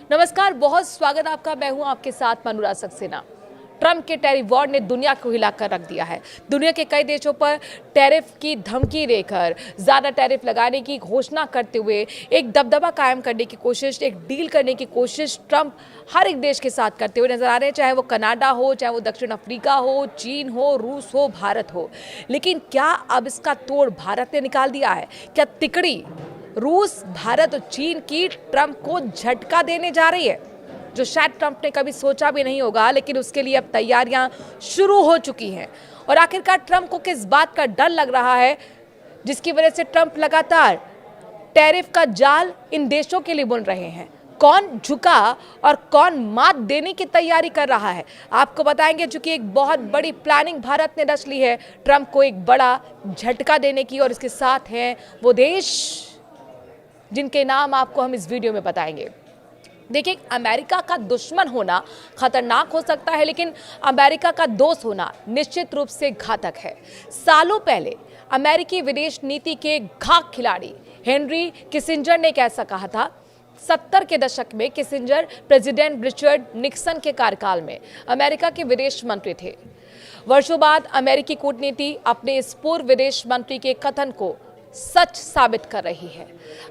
नमस्कार, बहुत स्वागत आपका। मैं हूं आपके साथ अनुराग सक्सेना। ट्रंप के टैरिफ वॉर ने दुनिया को हिलाकर रख दिया है। दुनिया के कई देशों पर टैरिफ की धमकी देकर, ज़्यादा टैरिफ लगाने की घोषणा करते हुए एक दबदबा कायम करने की कोशिश, एक डील करने की कोशिश ट्रंप हर एक देश के साथ करते हुए नजर आ रहे हैं, चाहे वो कनाडा हो, चाहे वो दक्षिण अफ्रीका हो, चीन हो, रूस हो, भारत हो। लेकिन क्या अब इसका तोड़ भारत ने निकाल दिया है? क्या तिकड़ी रूस, भारत और चीन की ट्रंप को झटका देने जा रही है, जो शायद ट्रंप ने कभी सोचा भी नहीं होगा, लेकिन उसके लिए अब तैयारियां शुरू हो चुकी हैं। और आखिरकार ट्रंप को किस बात का डर लग रहा है, जिसकी वजह से ट्रंप लगातार टैरिफ का जाल इन देशों के लिए बुन रहे हैं? कौन झुका और कौन मात देने की तैयारी कर रहा है, आपको बताएंगे। चूंकि एक बहुत बड़ी प्लानिंग भारत ने रच ली है ट्रंप को एक बड़ा झटका देने की, और इसके साथ हैं वो देश जिनके नाम आपको हम इस वीडियो में बताएंगे। देखिए, अमेरिका का दुश्मन होना खतरनाक हो सकता है, लेकिन अमेरिका का दोस्त होना निश्चित रूप से घातक है। सालों पहले अमेरिकी विदेश नीति के घाक खिलाड़ी हेनरी किसिंजर ने एक ऐसा कहा था। 70 के दशक में किसिंजर प्रेसिडेंट रिचर्ड निक्सन के कार्यकाल में अमेरिका के विदेश मंत्री थे। वर्षों बाद अमेरिकी कूटनीति अपने इस पूर्व विदेश मंत्री के कथन को सच साबित कर रही है।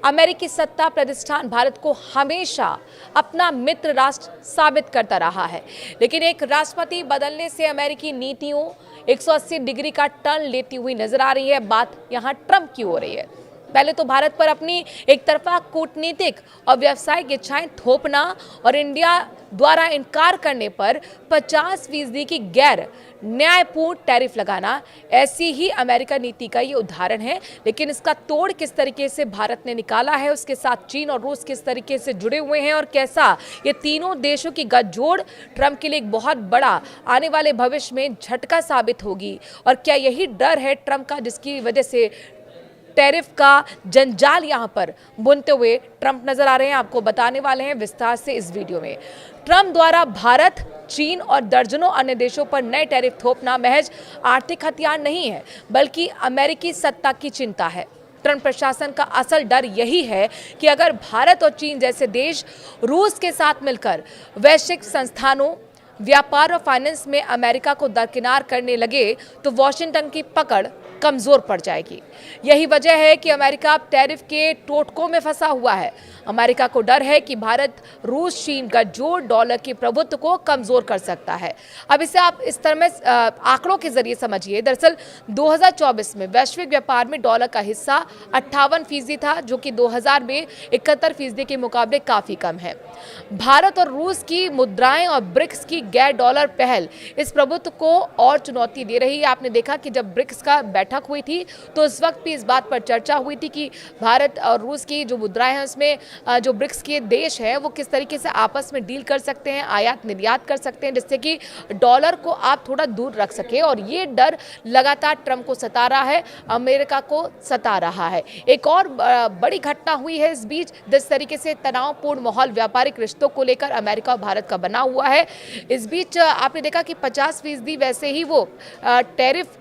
अमेरिकी सत्ता प्रतिष्ठान भारत को हमेशा अपना मित्र राष्ट्र साबित करता रहा है, लेकिन एक राष्ट्रपति बदलने से अमेरिकी नीतियों 180 डिग्री का टर्न लेती हुई नजर आ रही है। बात यहां ट्रंप की हो रही है। पहले तो भारत पर अपनी एक तरफा कूटनीतिक और व्यावसायिक इच्छाएं थोपना और इंडिया द्वारा इनकार करने पर 50% की गैर न्यायपूर्ण टैरिफ लगाना, ऐसी ही अमेरिका नीति का ये उदाहरण है। लेकिन इसका तोड़ किस तरीके से भारत ने निकाला है, उसके साथ चीन और रूस किस तरीके से जुड़े हुए हैं, और कैसा ये तीनों देशों की गठजोड़ ट्रंप के लिए एक बहुत बड़ा आने वाले भविष्य में झटका साबित होगी, और क्या यही डर है ट्रंप का जिसकी वजह से टैरिफ का जंजाल यहां पर बुनते हुए ट्रंप नजर आ रहे हैं? आपको बताने वाले हैं विस्तार से इस वीडियो में। ट्रंप द्वारा भारत, चीन और दर्जनों अन्य देशों पर नए टैरिफ थोपना महज आर्थिक हथियार नहीं है, बल्कि अमेरिकी सत्ता की चिंता है। ट्रंप प्रशासन का असल डर यही है कि अगर भारत और चीन जैसे देश रूस के साथ मिलकर वैश्विक संस्थानों, व्यापार और फाइनेंस में अमेरिका को दरकिनार करने लगे, तो वॉशिंगटन की पकड़ कमजोर पड़ जाएगी। यही वजह है कि अमेरिका अब टैरिफ के टोटकों में फंसा हुआ है। अमेरिका को डर है कि भारत, रूस, चीन गठजोड़ डॉलर के प्रभुत्व को कमजोर कर सकता है। अब इसे आप इस तरह में आंकड़ों के जरिए समझिए। दरअसल 2024 में वैश्विक व्यापार में डॉलर का हिस्सा 58% था, जो कि 2000 में 71% के मुकाबले काफी कम है। भारत और रूस की मुद्राएं और ब्रिक्स की गैर डॉलर पहल इस प्रभुत्व को और चुनौती दे रही है। आपने देखा कि जब ब्रिक्स का बैठक हुई थी, तो उस वक्त भी इस बात पर चर्चा हुई थी कि भारत और रूस की जो मुद्राएं हैं, उसमें जो ब्रिक्स के देश हैं वो किस तरीके से आपस में डील कर सकते हैं, आयात निर्यात कर सकते हैं, जिससे कि डॉलर को आप थोड़ा दूर रख सके। और ये डर लगातार ट्रंप को सता रहा है, अमेरिका को सता रहा है। एक और बड़ी घटना हुई है इस बीच, जिस तरीके से तनावपूर्ण माहौल व्यापारिक रिश्तों को लेकर अमेरिका और भारत का बना हुआ है। इस बीच आपने देखा कि 50% वैसे ही वो टैरिफ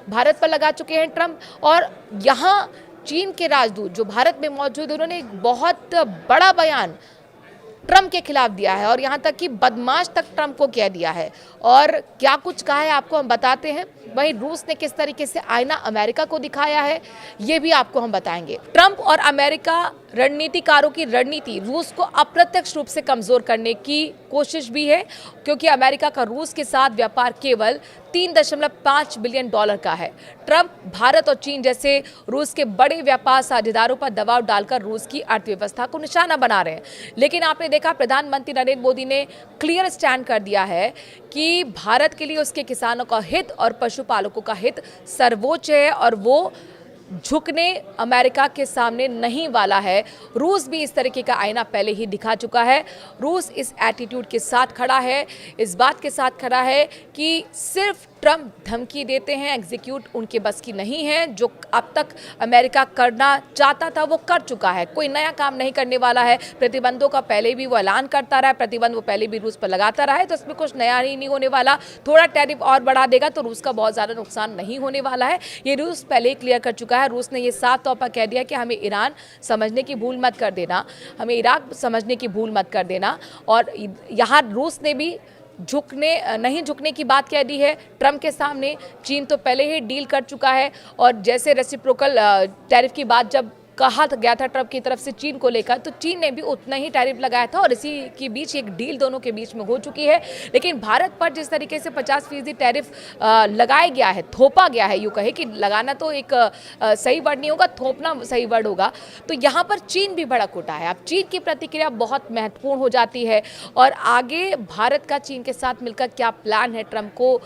भारत पर लगा चुके हैं ट्रंप, और यहाँ चीन के राजदूत जो भारत में मौजूद, उन्होंने एक बहुत बड़ा बयान ट्रंप के खिलाफ दिया है, और यहाँ तक कि बदमाश तक ट्रंप को कह दिया है। और क्या कुछ कहा है आपको हम बताते हैं। वहीं रूस ने किस तरीके से आईना अमेरिका को दिखाया है, ये भी आपको हम बताएंगे। ट्रंप और अमेरिका रणनीतिकारों की रणनीति रूस को अप्रत्यक्ष रूप से कमजोर करने की कोशिश भी है, क्योंकि अमेरिका का रूस के साथ व्यापार केवल 3.5 बिलियन डॉलर का है। ट्रंप भारत और चीन जैसे रूस के बड़े व्यापार साझेदारों पर दबाव डालकर रूस की अर्थव्यवस्था को निशाना बना रहे हैं। लेकिन आपने देखा, प्रधानमंत्री नरेंद्र मोदी ने क्लियर स्टैंड कर दिया है कि भारत के लिए उसके किसानों का हित और पशुपालकों का हित सर्वोच्च है, और वो झुकने अमेरिका के सामने नहीं वाला है। रूस भी इस तरीके का आईना पहले ही दिखा चुका है। रूस इस एटीट्यूड के साथ खड़ा है, इस बात के साथ खड़ा है कि सिर्फ ट्रम्प धमकी देते हैं, एग्जीक्यूट उनके बस की नहीं है। जो अब तक अमेरिका करना चाहता था वो कर चुका है, कोई नया काम नहीं करने वाला है। प्रतिबंधों का पहले भी वो ऐलान करता रहा है, प्रतिबंध वो पहले भी रूस पर लगाता रहा है, तो इसमें कुछ नया ही नहीं होने वाला। थोड़ा टैरिफ और बढ़ा देगा तो रूस का बहुत ज़्यादा नुकसान नहीं होने वाला है, ये रूस पहले ही क्लियर कर चुका है। रूस ने ये साफ तौर पर कह दिया कि हमें ईरान समझने की भूल मत कर देना, हमें इराक समझने की भूल मत कर देना। और यहाँ रूस ने भी नहीं झुकने की बात कह दी है ट्रम्प के सामने। चीन तो पहले ही डील कर चुका है, और जैसे रेसिप्रोकल टैरिफ की बात जब कहा गया था ट्रम्प की तरफ से चीन को लेकर, तो चीन ने भी उतना ही टैरिफ लगाया था, और इसी के बीच एक डील दोनों के बीच में हो चुकी है। लेकिन भारत पर जिस तरीके से 50% टैरिफ लगाया गया है, थोपा गया है, यूँ कहे कि लगाना तो एक सही वर्ड नहीं होगा, थोपना सही वर्ड होगा, तो यहाँ पर चीन भी भड़क उठा है। अब चीन की प्रतिक्रिया बहुत महत्वपूर्ण हो जाती है, और आगे भारत का चीन के साथ मिलकर क्या प्लान है ट्रम्प को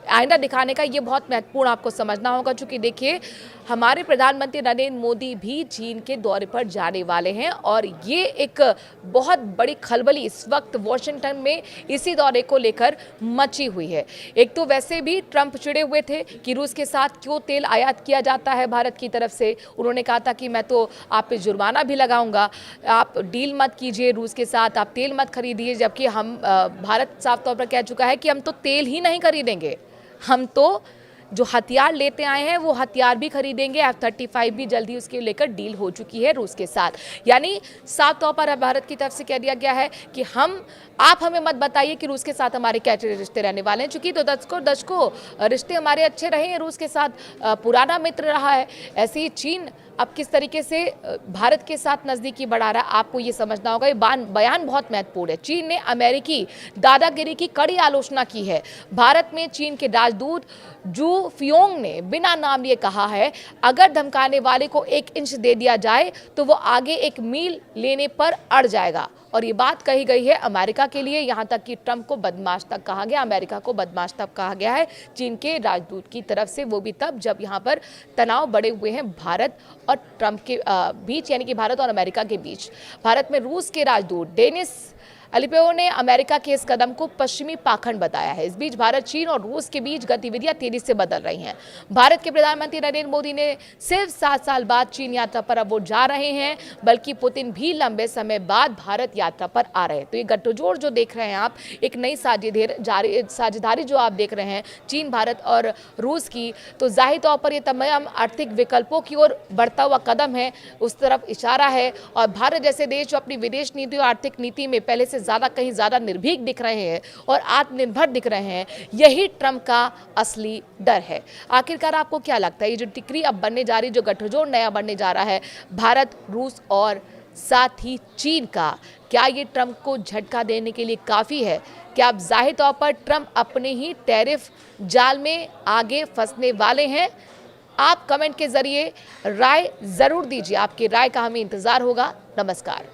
आईना दिखाने का, ये बहुत महत्वपूर्ण आपको समझना होगा। क्योंकि देखिए, हमारे प्रधानमंत्री नरेंद्र मोदी भी चीन के दौरे पर जाने वाले हैं, और ये एक बहुत बड़ी खलबली इस वक्त वॉशिंगटन में इसी दौरे को लेकर मची हुई है। एक तो वैसे भी ट्रम्प चिड़े हुए थे कि रूस के साथ क्यों तेल आयात किया जाता है भारत की तरफ से। उन्होंने कहा था कि मैं तो आप पे जुर्माना भी लगाऊंगा, आप डील मत कीजिए रूस के साथ, आप तेल मत खरीदिए। जबकि भारत साफ तौर पर कह चुका है कि हम तो तेल ही नहीं खरीदेंगे, हम तो जो हथियार लेते आए हैं वो हथियार भी खरीदेंगे। F-35 भी जल्दी उसके लेकर डील हो चुकी है रूस के साथ। यानी साफ तौर पर भारत की तरफ से कह दिया गया है कि आप हमें मत बताइए कि रूस के साथ हमारे क्या रिश्ते रहने वाले हैं। चूंकि तो दशकों रिश्ते हमारे अच्छे रहे हैं, रूस के साथ पुराना मित्र रहा है। ऐसे ही चीन अब किस तरीके से भारत के साथ नज़दीकी बढ़ा रहा है, आपको ये समझना होगा। ये बयान बहुत महत्वपूर्ण है। चीन ने अमेरिकी दादागिरी की कड़ी आलोचना की है। भारत में चीन के राजदूत जू फियोंग ने बिना नाम लिए कहा है, अगर धमकाने वाले को 1 इंच दे दिया जाए तो वो आगे 1 मील लेने पर अड़ जाएगा। और ये बात कही गई है अमेरिका के लिए, यहाँ तक कि ट्रम्प को बदमाश तक कहा गया, अमेरिका को बदमाश तक कहा गया है चीन के राजदूत की तरफ से। वो भी तब जब यहाँ पर तनाव बढ़े हुए हैं भारत और ट्रम्प के बीच, यानी कि भारत और अमेरिका के बीच। भारत में रूस के राजदूत डेनिस अलिपेओ ने अमेरिका के इस कदम को पश्चिमी पाखंड बताया है। इस बीच भारत, चीन और रूस के बीच गतिविधियां तेजी से बदल रही हैं। भारत के प्रधानमंत्री नरेंद्र मोदी ने सिर्फ 7 साल बाद चीन यात्रा पर अब वो जा रहे हैं, बल्कि पुतिन भी लंबे समय बाद भारत यात्रा पर आ रहे हैं। तो ये गठजोड़ जो देख रहे हैं आप, एक नई साझेदारी जो आप देख रहे हैं चीन, भारत और रूस की, तो जाहिर तौर पर ये तमाम आर्थिक विकल्पों की ओर बढ़ता हुआ कदम है, उस तरफ इशारा है। और भारत जैसे देश जो अपनी विदेश नीति और आर्थिक नीति में पहले से कहीं ज्यादा निर्भीक दिख रहे हैं और आत्मनिर्भर दिख रहे हैं, यही ट्रम्प का असली डर है। आखिरकार आपको क्या लगता है, ये जो टिकरी अब बनने जा रही, जो गठजोड़ नया बनने जा रहा है भारत, रूस और साथ ही चीन का, क्या ये ट्रम्प को झटका देने के लिए काफ़ी है? क्या अब जाहिर तौर पर ट्रम्प अपने ही टैरिफ जाल में आगे फंसने वाले हैं? आप कमेंट के जरिए राय ज़रूर दीजिए, आपकी राय का हमें इंतज़ार होगा। नमस्कार।